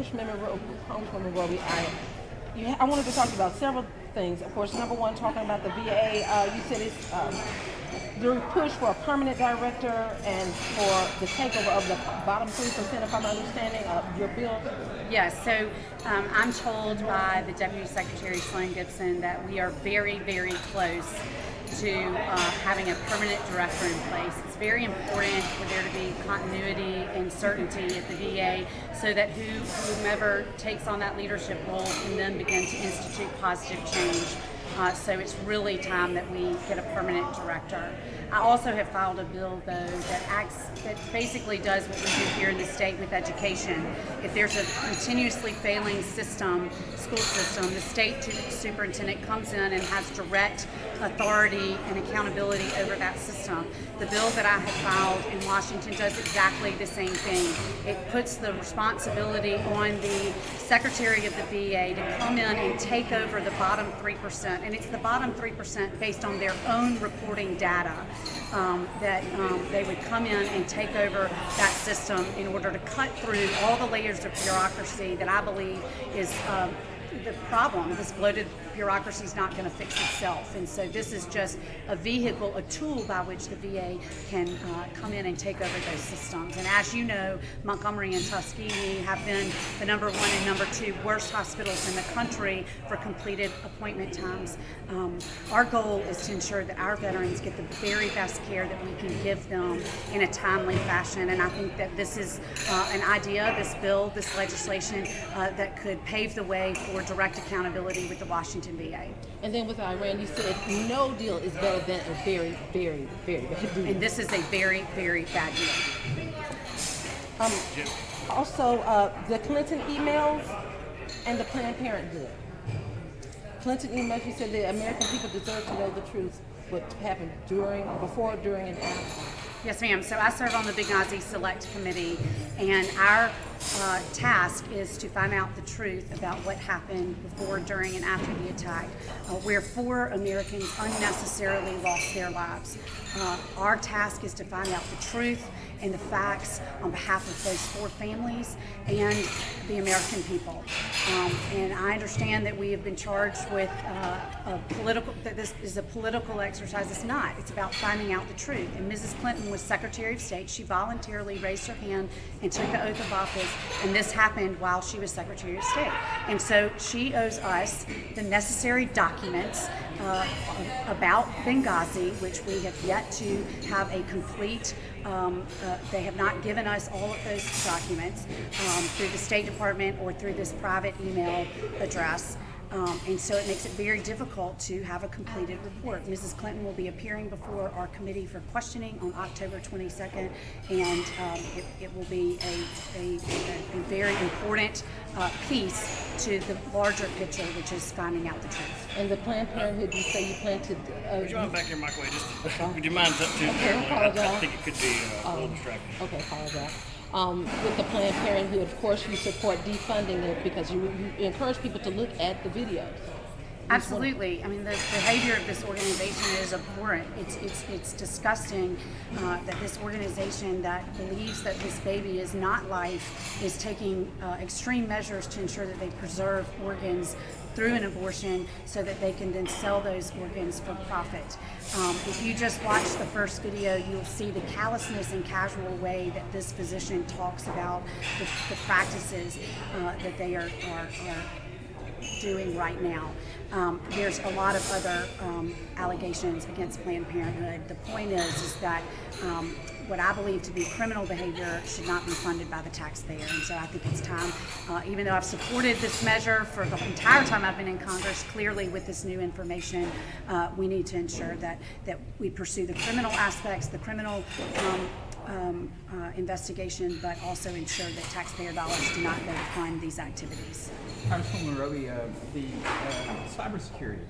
Congresswoman Roby, I wanted to talk about several things. Of course, number one, talking about the VA. You said it's the push for a permanent director and for the takeover of the bottom 3%, if I'm understanding your bill. Yes, so I'm told by the Deputy Secretary Sloan Gibson that we are very, very close to having a permanent director in place. It's very important for there to be continuity and certainty at the VA so that whomever takes on that leadership role can then begin to institute positive change. So it's really time that we get a permanent director. I also have filed a bill, though, that basically does what we do here in the state with education. If there's a continuously failing school system, the state superintendent comes in and has direct authority and accountability over that system. The bill that I have filed in Washington does exactly the same thing. It puts the responsibility on the Secretary of the VA to come in and take over the bottom 3%, and it's the bottom 3% based on their own reporting data that they would come in and take over that system in order to cut through all the layers of bureaucracy that I believe is the problem. This bloated bureaucracy is not going to fix itself, and so this is just a vehicle, a tool by which the VA can come in and take over those systems. And as you know, Montgomery and Tuskegee have been the number 1 and number 2 worst hospitals in the country for completed appointment times. Our goal is to ensure that our veterans get the very best care that we can give them in a timely fashion, and I think that this is an idea, this bill, this legislation that could pave the way for direct accountability with the Washington VA. And then with Iran, you said no deal is better than a very, very, very bad deal. And this is a very, very bad deal. Also, the Clinton emails and the Planned Parenthood. Clinton emails, you said the American people deserve to know the truth, what happened before, during, and after. Yes, ma'am. So I serve on the Big Nazi Select Committee, and our task is to find out the truth about what happened before, during, and after the attack, where 4 Americans unnecessarily lost their lives. Our task is to find out the truth and the facts on behalf of those 4 families and the American people. And I understand that we have been charged with that this is a political exercise. It's not. It's about finding out the truth. And Mrs. Clinton was Secretary of State. She voluntarily raised her hand and took the oath of office, and this happened while she was Secretary of State. And so she owes us the necessary documents about Benghazi, which we have yet to have a complete, they have not given us all of those documents through the State Department or through this private email address. And so it makes it very difficult to have a completed report. Mrs. Clinton will be appearing before our committee for questioning on October 22nd, and it will be a very important piece to the larger picture, which is finding out the truth. And the Planned Parenthood, you say you plan to... would you mind back here, Michael? Would you mind up to okay, I think it could be a little distracting. Okay, apologize. With the Planned Parenthood, of course, you support defunding it because you encourage people to look at the videos. Absolutely. I mean, the behavior of this organization is abhorrent. It's disgusting that this organization that believes that this baby is not life is taking extreme measures to ensure that they preserve organs through an abortion so that they can then sell those organs for profit. If you just watch the first video, you'll see the callousness and casual way that this physician talks about the practices that they are doing right now. There's a lot of other allegations against Planned Parenthood. The point is that what I believe to be criminal behavior should not be funded by the taxpayer. And so I think it's time, even though I've supported this measure for the entire time I've been in Congress, clearly with this new information, we need to ensure that we pursue the criminal aspects, the criminal investigation, but also ensure that taxpayer dollars do not go to fund these activities. Congresswoman Roby, the cybersecurity,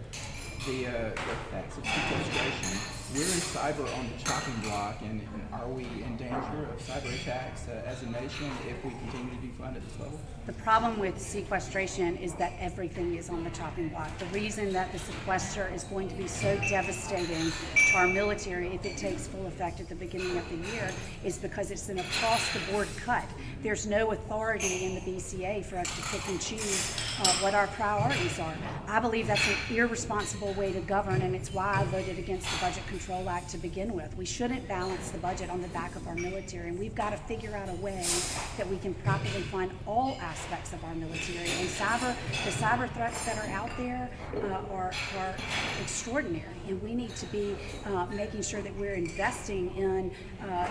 the facts of sequestration, where is cyber on the chopping block, and are we in danger of cyber attacks as a nation if we continue to defund at this level? The problem with sequestration is that everything is on the chopping block. The reason that the sequester is going to be so devastating to our military if it takes full effect at the beginning of the year is because it's an across-the-board cut. There's no authority in the BCA for us to pick and choose what our priorities are. I believe that's an irresponsible way to govern, and it's why I voted against the Budget Control Act to begin with. We shouldn't balance the budget on the back of our military, and we've got to figure out a way that we can properly fund all aspects of our military. And the cyber threats that are out there are extraordinary, and we need to be making sure that we're investing in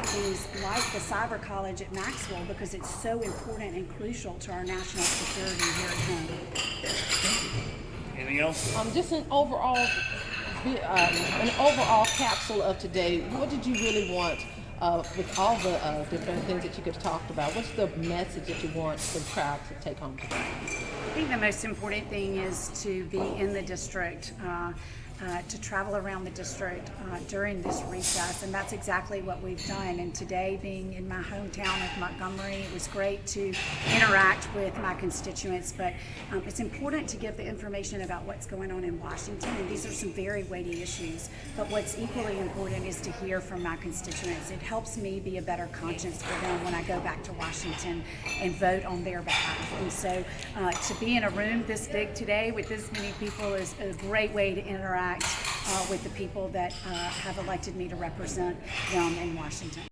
things like the Cyber College at Maxwell, because it's so important and crucial to our national security here at home. Anything else? Just an overall capsule of today. What did you really want with all the different things that you could have talked about? What's the message that you want the crowd to take home today? I think the most important thing is to be in the district, to travel around the district during this recess, and that's exactly what we've done. And today, being in my hometown of Montgomery, it was great to interact with my constituents, but it's important to give the information about what's going on in Washington, and these are some very weighty issues. But what's equally important is to hear from my constituents. It helps me be a better conscience for them when I go back to Washington and vote on their behalf. And so to be in a room this big today with this many people is a great way to interact with the people that have elected me to represent them in Washington.